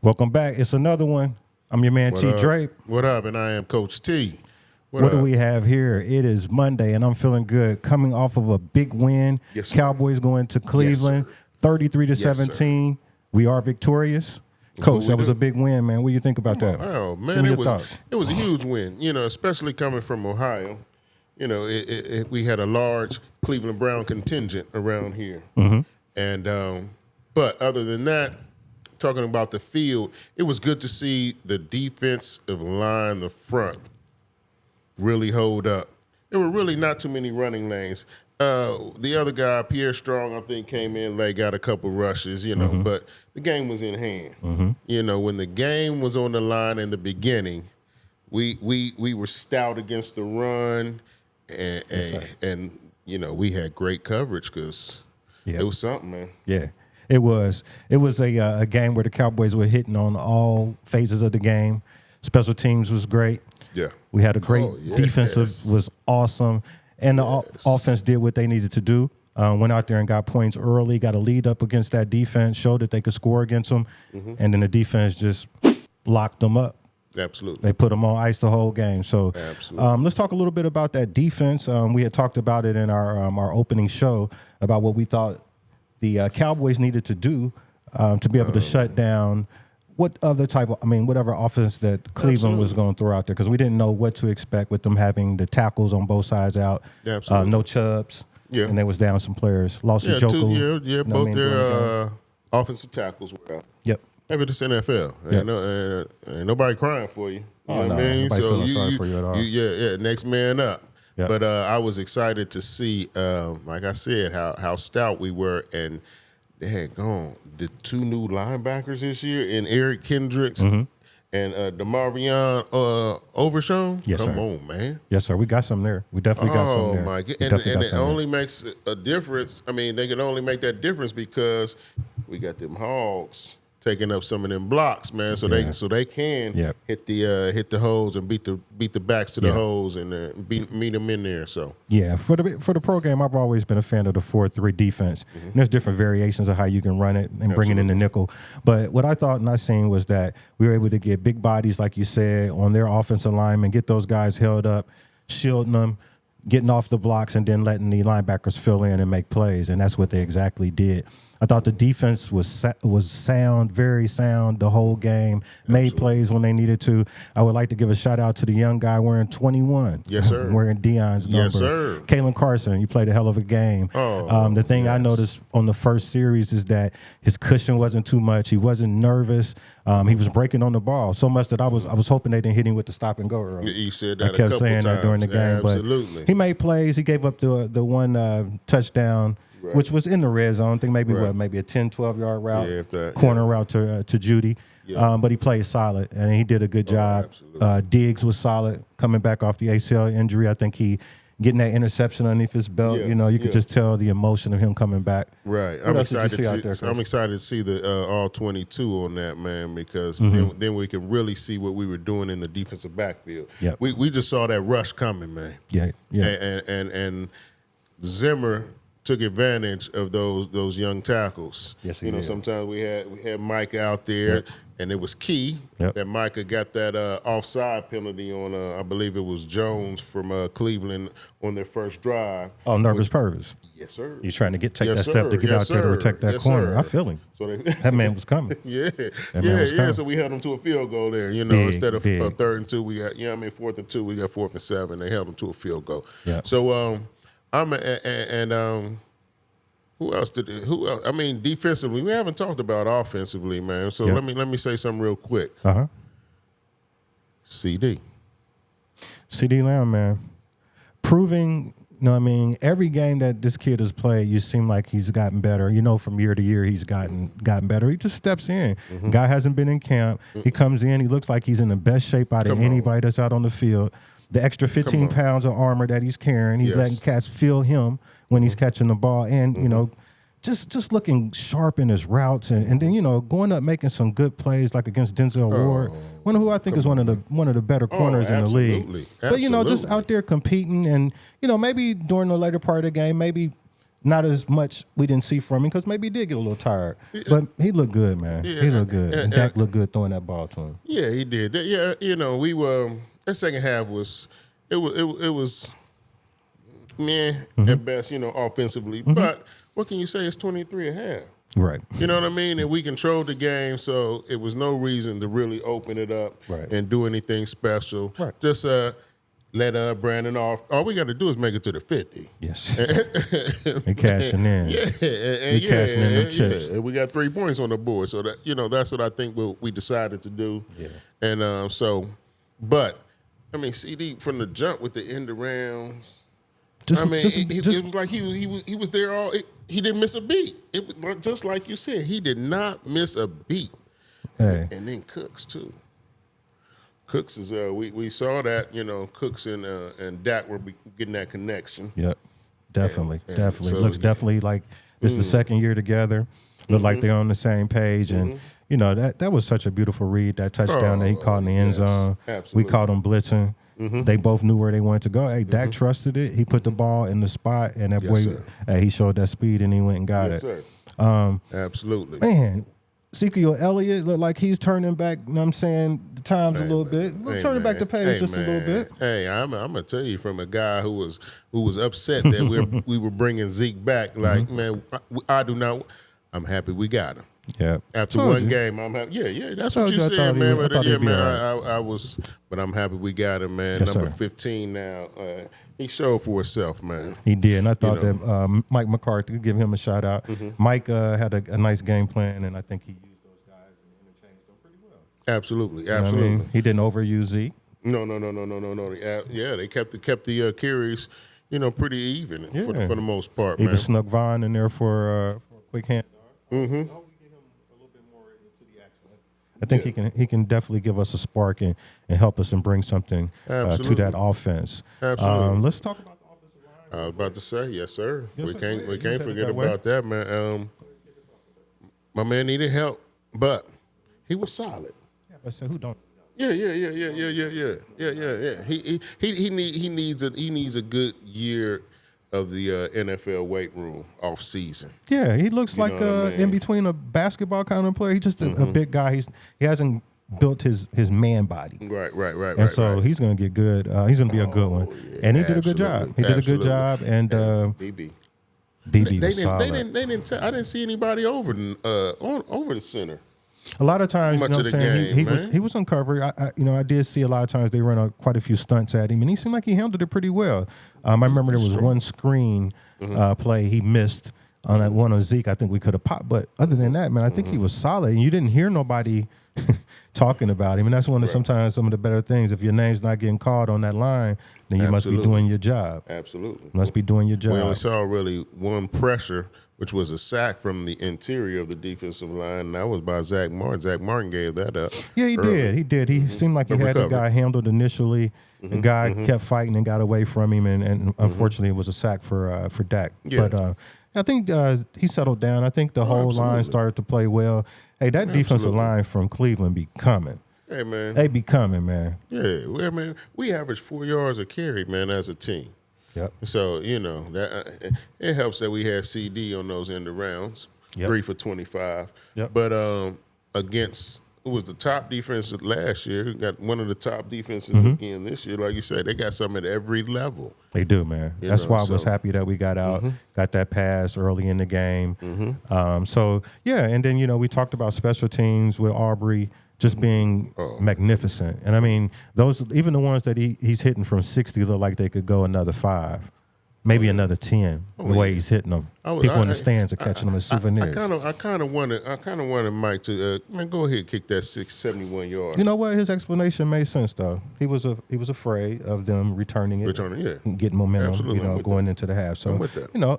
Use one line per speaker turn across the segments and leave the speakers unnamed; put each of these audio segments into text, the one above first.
Welcome back. It's another one. I'm your man, T. Drape.
What up? And I am Coach T.
What do we have here? It is Monday, and I'm feeling good. Coming off of a big win.
Yes, sir.
Cowboys going to Cleveland, 33-17. We are victorious. Coach, that was a big win, man. What do you think about that?
Oh, man, it was a huge win, especially coming from Ohio. We had a large Cleveland Brown contingent around here.
Mm-hmm.
And but other than that, talking about the field, it was good to see the defensive line, the front, really hold up. There were really not too many running lanes. The other guy, Pierre Strong, I think came in late, got a couple rushes, but the game was in hand.
Mm-hmm.
When the game was on the line in the beginning, we were stout against the run, and we had great coverage because it was something, man.
Yeah. It was a game where the Cowboys were hitting on all phases of the game. Special teams was great.
Yeah.
We had a great defensive was awesome. And the offense did what they needed to do. Went out there and got points early, got a lead up against that defense, showed that they could score against them. Mm-hmm. And then the defense just locked them up.
Absolutely.
They put them on ice the whole game. So let's talk a little bit about that defense. We had talked about it in our opening show about what we thought the Cowboys needed to do to be able to shut down whatever offense that Cleveland was going to throw out there, because we didn't know what to expect with them having the tackles on both sides out. No Chubbs. Yeah. And they was down some players. Lost to Joku.
Both their offensive tackles were out.
Yep.
Maybe this NFL. Ain't nobody crying for you. You know what I mean?
Nobody feeling sorry for you at all.
Next man up. Yep. But I was excited to see, like I said, how stout we were, and they had gone the two new linebackers this year in Eric Kendricks and DeMarion Overshown.
Yes,
Come
sir.
on, man.
Yes, sir. We got some there. We definitely got some there.
Oh, my God. And it only makes a difference. I mean, they can only make that difference because we got them Hogs taking up some of them blocks, man, so they can hit the holes and beat the backs to the holes and meet them in there. So
for the pro game, I've always been a fan of the 4-3 defense. And there's different variations of how you can run it and bring it in the nickel. But what I thought and I seen was that we were able to get big bodies, like you said, on their offensive linemen, get those guys held up, shielding them, getting off the blocks, and then letting the linebackers fill in and make plays, and that's what they exactly did. I thought the defense was sound, very sound the whole game, made plays when they needed to. I would like to give a shout-out to the young guy wearing 21.
Yes, sir.
Wearing Deion's number.
Yes, sir.
Kalen Carson, you played a hell of a game. The thing I noticed on the first series is that his cushion wasn't too much. He wasn't nervous. He was breaking on the ball so much that I was hoping they didn't hit him with the stop and go early.
You said that
I kept saying
times.
that during the game.
Absolutely.
But he made plays. He gave up the one touchdown, which was in the red zone. I think maybe a 10, 12-yard route, corner route to Judy. Yeah. But he played solid, and he did a good job. Diggs was solid coming back off the ACL injury. I think he getting that interception underneath his belt. You could just tell the emotion of him coming back.
Right. I'm excited to see the all 22 on that, man, because then we can really see what we were doing in the defensive backfield.
Yep.
We just saw that rush coming, man.
Yeah.
And Zimmer took advantage of those young tackles.
Yes, he did.
Sometimes we had Mike out there, and it was key that Micah got that offside penalty on, I believe it was Jones from Cleveland on their first drive.
Oh, nervous Purvis.
Yes, sir.
He's trying to take that step to get out there to protect that corner.
Sir.
I feel him. So that man was coming.
So we held him to a field goal there. Instead of 3rd and 2, we got 4th and 2, we got 4th and 7. They held him to a field goal. Yeah. So who else? I mean, defensively, we haven't talked about offensively, man. So let me say something real quick. CD
Lamb, man, proving. Every game that this kid has played, you seem like he's gotten better. From year to year, he's gotten better. He just steps in. Guy hasn't been in camp. He comes in. He looks like he's in the best shape out of anybody that's out on the field. The extra 15 pounds of armor that he's carrying, he's letting cats feel him when he's catching the ball, and just looking sharp in his routes, and then going up making some good plays like against Denzel Ward, one who I think is one of the better corners in the league. But just out there competing, and maybe during the later part of the game, maybe not as much we didn't see from him because maybe he did get a little tired. But he looked good, man. He looked good. And Dak looked good throwing that ball to him.
Yeah, he did. Yeah, we were that second half was it was meh at best, offensively. But what can you say? It's 23 a half.
Right.
You know what I mean? And we controlled the game, so it was no reason to really open it up and do anything special.
Right.
Just let Brandon off. All we got to do is make it to the 50.
Yes. And cashing in.
Yeah. And
cashing in them chips.
And we got 3 points on the board. So, that that's what I think we decided to do.
Yeah.
And but, I mean, CD from the jump with the end rounds. It was like he was there all. He didn't miss a beat. It was just like you said. He did not miss a beat.
Hey.
And then Cooks too. Cooks is we saw that Cooks and Dak were getting that connection.
Yep, definitely.
So
Looks definitely like this is the second year together. Look like they're on the same page, and that was such a beautiful read. That touchdown that he caught in the end zone.
Absolutely.
We caught him blitzing. They both knew where they wanted to go. Hey, Dak trusted it. He put the ball in the spot, and that boy, he showed that speed, and he went and got it.
Sir. Absolutely.
Man, Ezekiel Elliott looked like he's turning back, you know what I'm saying, the times a little bit. We're turning back the page just a little bit.
Hey, I'm going to tell you from a guy who was upset that we were bringing Zeke back. Like, man, I do not – I'm happy we got him.
Yeah.
After one game, I'm happy. Yeah, that's what you said, man. I was – but I'm happy we got him, man.
Yes,
Number
sir.
15 now. He showed for himself, man.
He did, and I thought that Mike McCarthy, give him a shout out. Mike had a nice game plan, and I think he used those guys and interchanged them pretty well.
Absolutely.
You know what I mean? He didn't overuse Zeke.
No. Yeah, they kept the carries, pretty even for the most part,
Even
man.
snuck Vaughn in there for a quick hand. I think he can definitely give us a spark and help us and bring something to that offense.
Absolutely.
Let's talk about the offensive line.
I was about to say, yes, sir.
Yes,
we
sir.
can't forget about that, man. My man needed help, but he was solid.
Yeah, but so who don't?
Yeah. He needs a good year of the NFL weight room off season.
Yeah, he looks like in between a basketball kind of player. He's just a big guy. He hasn't built his man body.
Right.
And so he's going to get good. He's going to be a good one.
Yeah,
and he did a good job. He did a good job. And
BB
was solid.
I didn't see anybody over the center.
A lot of times,
Much
you know
of
what I'm
the
saying,
game,
he was uncovered. I did see a lot of times they run quite a few stunts at him, and he seemed like he handled it pretty well. I remember there was one screen play he missed on that one on Zeke. I think we could have popped, but other than that, man, I think he was solid, and you didn't hear nobody talking about him, and that's one of sometimes some of the better things. If your name's not getting called on that line, then you must be doing your job.
Absolutely.
Must be doing your job.
We only saw really one pressure, which was a sack from the interior of the defensive line, and that was by Zach Martin. Zach Martin gave that up.
Yeah, he did. He seemed like he had the guy handled initially. The guy kept fighting and got away from him, and unfortunately it was a sack for Dak.
Yeah.
But I think he settled down. I think the whole line started to play well. Hey, that defensive line from Cleveland be coming.
Hey, man.
They be coming, man.
Yeah, man. We average 4 yards a carry, man, as a team.
Yep.
So, that it helps that we had CD on those end of rounds, 3 for 25.
Yep.
But against who was the top defense last year, who got one of the top defenses again this year, like you said, they got some at every level.
They do, man. That's why I was happy that we got out, got that pass early in the game. And then, we talked about special teams with Aubrey just being magnificent. And I mean, those, even the ones that he's hitting from 60 look like they could go another 5, maybe another 10. The way he's hitting them, people in the stands are catching them as souvenirs.
I kind of wanted Mike to go ahead, kick that 671 yard.
You know what? His explanation made sense though. He was afraid of them returning it, getting momentum.
Absolutely.
Going into the half. So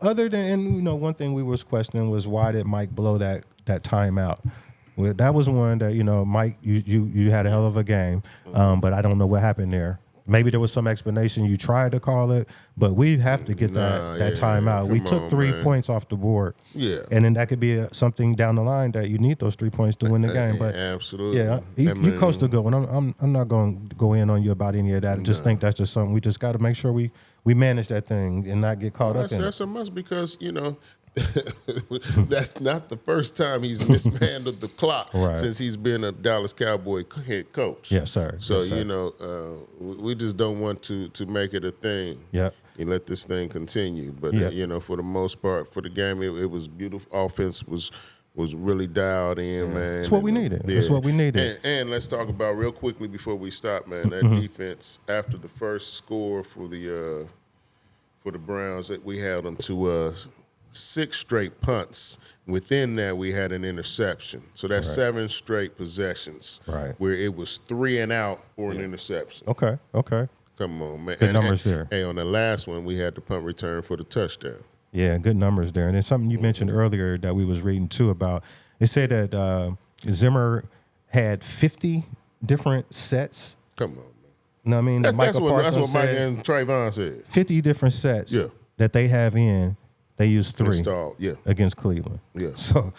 other than one thing we was questioning was why did Mike blow that timeout? Well, that was one that Mike, you had a hell of a game, but I don't know what happened there. Maybe there was some explanation you tried to call it, but we have to get that timeout. We took 3 points off the board.
Yeah.
And then that could be something down the line that you need those 3 points to win the game. But
absolutely.
Yeah, you coached a good one. I'm not going to go in on you about any of that. I just think that's just something we just got to make sure we manage that thing and not get caught up in it.
That's a must because, that's not the first time he's mishandled the clock since he's been a Dallas Cowboy head coach.
Yes, sir.
So,
yes, sir.
We just don't want to make it a thing.
Yep.
You let this thing continue. But, for the most part, for the game, it was beautiful. Offense was really dialed in, man.
That's what we needed.
Yeah.
That's what we needed.
And let's talk about real quickly before we stop, man, that defense after the first score for the Browns, that we held them to 6 straight punts. Within that, we had an interception. So that's 7 straight possessions where it was 3 and out or an interception.
Okay.
Come on, man.
Good numbers there.
Hey, on the last one, we had the punt return for the touchdown.
Yeah, good numbers there. And then something you mentioned earlier that we was reading too about, it said that Zimmer had 50 different sets.
Come on, man.
You know what I mean?
That's what Mike and Trayvon said.
50 different sets that they have in. They used 3 against Cleveland.
Yeah.
So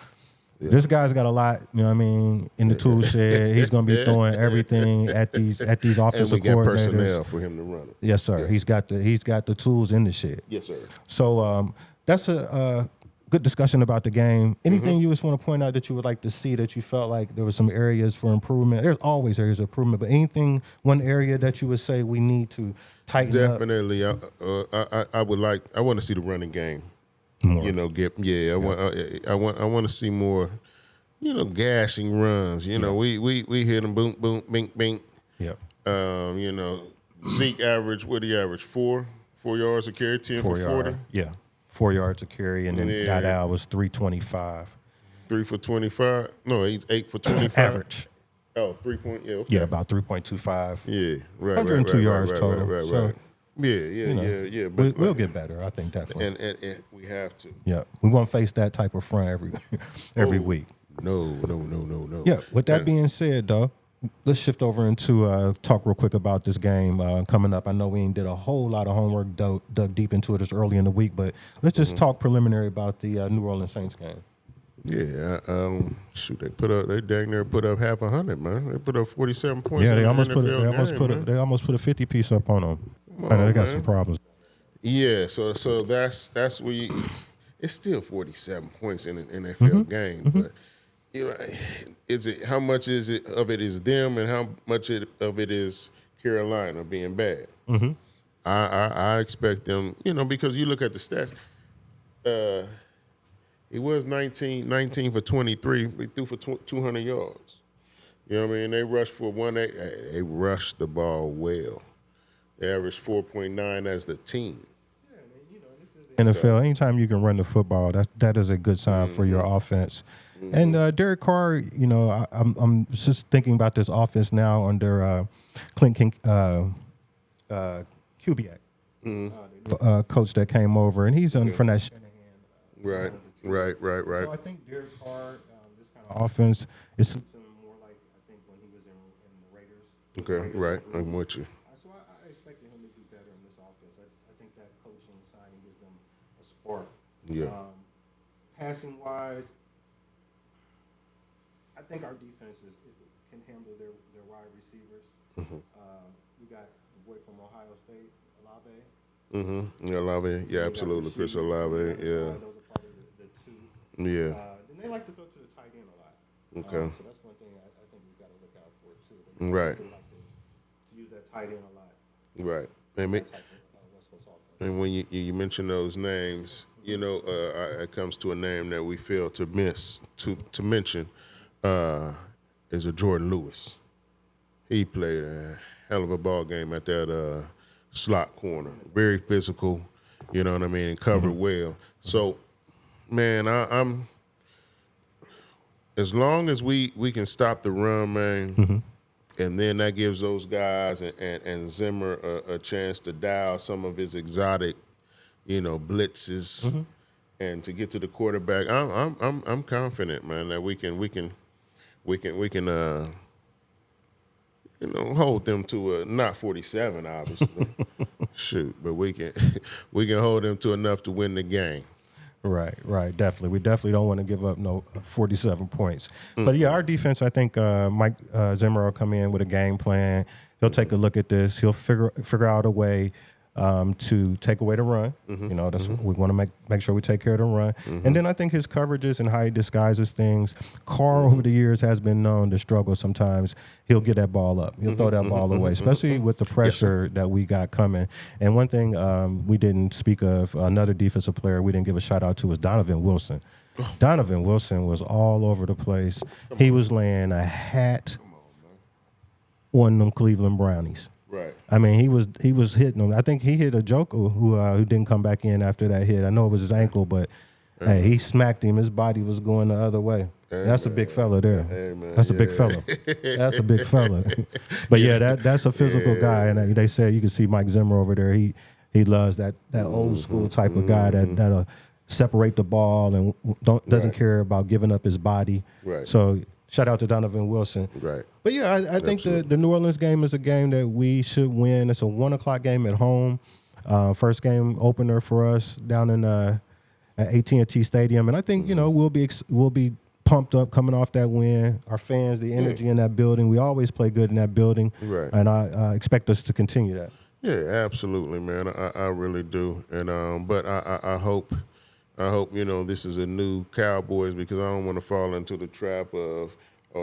this guy's got a lot, in the tool shed. He's going to be throwing everything at these offensive coordinators.
And we got personnel for him to run it.
Yes, sir. Yeah. He's got the tools in the shed.
Yes, sir.
So that's a good discussion about the game. Anything you just want to point out that you would like to see that you felt like there were some areas for improvement? There's always areas of improvement, but anything, one area that you would say we need to tighten up?
Definitely. I want to see the running game.
More.
I want to see more, gashing runs. We hit them boom, boom, bink, bink.
Yep.
Zeke average, what do you average? 4 yards a carry, 10 for 40?
Yeah. 4 yards a carry, and then Dowdell was 325.
3 for 25? No, he's 8 for 25.
Average.
Oh, 3 point, okay.
Yeah, about 3.25.
Yeah, right.
102 yards total.
Right. Yeah. But
we'll get better, I think, definitely.
And we have to.
Yeah, we won't face that type of front every week.
No.
Yeah, with that being said, though, let's shift over into talk real quick about this game coming up. I know we ain't did a whole lot of homework, dug deep into it as early in the week, but let's just talk preliminary about the New Orleans Saints game.
Yeah, they dang near put up half 100, man. They put up 47 points.
Yeah, they almost
put
a 50 piece up on them. They got some problems.
Yeah, so that's where it's still 47 points in an NFL game, but how much of it is them and how much of it is Carolina being bad? I expect them, because you look at the stats. It was 19 for 23. We threw for 200 yards. You know what I mean? They rushed for they rushed the ball well. They averaged 4.9 as the team.
NFL, anytime you can run the football, that is a good sign for your offense. And Derek Carr, I'm just thinking about this offense now under Clint Kubiak, coach that came over, and he's on from that.
Right.
So I think Derek Carr, this kind of offense, is something more like I think when he was in the Raiders.
Okay, right. I'm with you.
So I expected him to do better in this offense. I think that coaching signing gives them a spark.
Yeah.
Passing wise, I think our defense can handle their wide receivers. We got the boy from Ohio State, Olave.
Yeah, Olave. Yeah, absolutely. Chris Olave. Yeah.
Those are part of the two.
Yeah.
And they like to throw to the tight end a lot.
Okay.
So that's one thing I think we've got to look out for too. They
Right.
like to use that tight end a lot.
Right. And when you mention those names, it comes to a name that we fail to mention is a Jordan Lewis. He played a hell of a ball game at that slot corner. Very physical, you know what I mean, and covered well. So, man, I'm as long as we can stop the run, man, and then that gives those guys and Zimmer a chance to dial some of his exotic, blitzes, and to get to the quarterback. I'm confident, man, that we can hold them to not 47, obviously. Shoot, but we can hold them to enough to win the game.
Right, definitely. We definitely don't want to give up no 47 points. But yeah, our defense, I think Mike Zimmer will come in with a game plan. He'll take a look at this. He'll figure out a way to take away the run. That's we want to make sure we take care of the run. And then I think his coverages and how he disguises things. Carr over the years has been known to struggle sometimes. He'll get that ball up. He'll throw that ball away, especially with the pressure that we got coming. And one thing we didn't speak of, another defensive player we didn't give a shout out to was Donovan Wilson. Donovan Wilson was all over the place. He was laying a hat on them Cleveland Brownies.
Right.
I mean, he was hitting them. I think he hit a joker who didn't come back in after that hit. I know it was his ankle, but hey, he smacked him. His body was going the other way. That's a big fella there. That's a big fella. That's a big fella. But yeah, that's a physical guy. And they said you can see Mike Zimmer over there. He loves that old school type of guy that'll separate the ball and doesn't care about giving up his body.
Right.
So shout out to Donovan Wilson.
Right.
But yeah, I think the New Orleans game is a game that we should win. It's a 1:00 game at home. First game opener for us down in at AT&T Stadium, and I think we'll be pumped up coming off that win. Our fans, the energy in that building, we always play good in that building,
right?
And I expect us to continue that.
Yeah, absolutely, man. I really do, and but I hope this is a new Cowboys, because I don't want to fall into the trap of,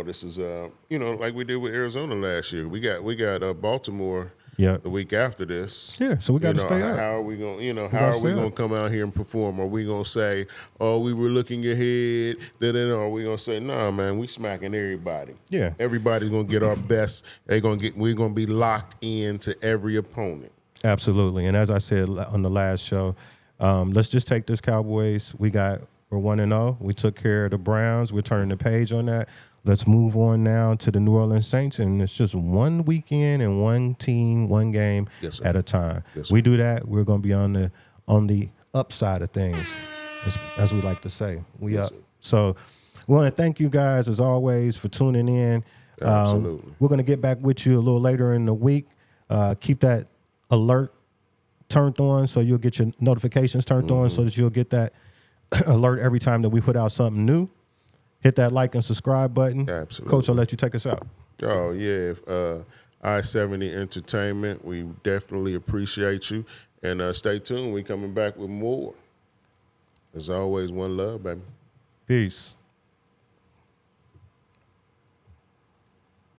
this is like we did with Arizona last year. We got Baltimore.
Yeah.
The week after this.
Yeah, so we got to stay up.
How are we going? How are we going to come out here and perform? Are we going to say, "Oh, we were looking ahead"? Or are we going to say, "Nah, man, we smacking everybody"?
Yeah.
Everybody's going to get our best. We're going to be locked into every opponent.
Absolutely. And as I said on the last show, let's just take this Cowboys. We're 1-0. We took care of the Browns. We're turning the page on that. Let's move on now to the New Orleans Saints, and it's just one weekend and one team, one game at a time.
Yes,
we do that, we're going to be on the upside of things, as we like to say. We up. So we want to thank you guys, as always, for tuning in.
Absolutely.
We're going to get back with you a little later in the week. Keep that alert turned on so you'll get your notifications turned on so that you'll get that alert every time that we put out something new. Hit that like and subscribe button.
Absolutely.
Coach, I'll let you take us out.
Oh, yeah. I-70 Entertainment, we definitely appreciate you. And stay tuned. We coming back with more. As always, one love, baby.
Peace.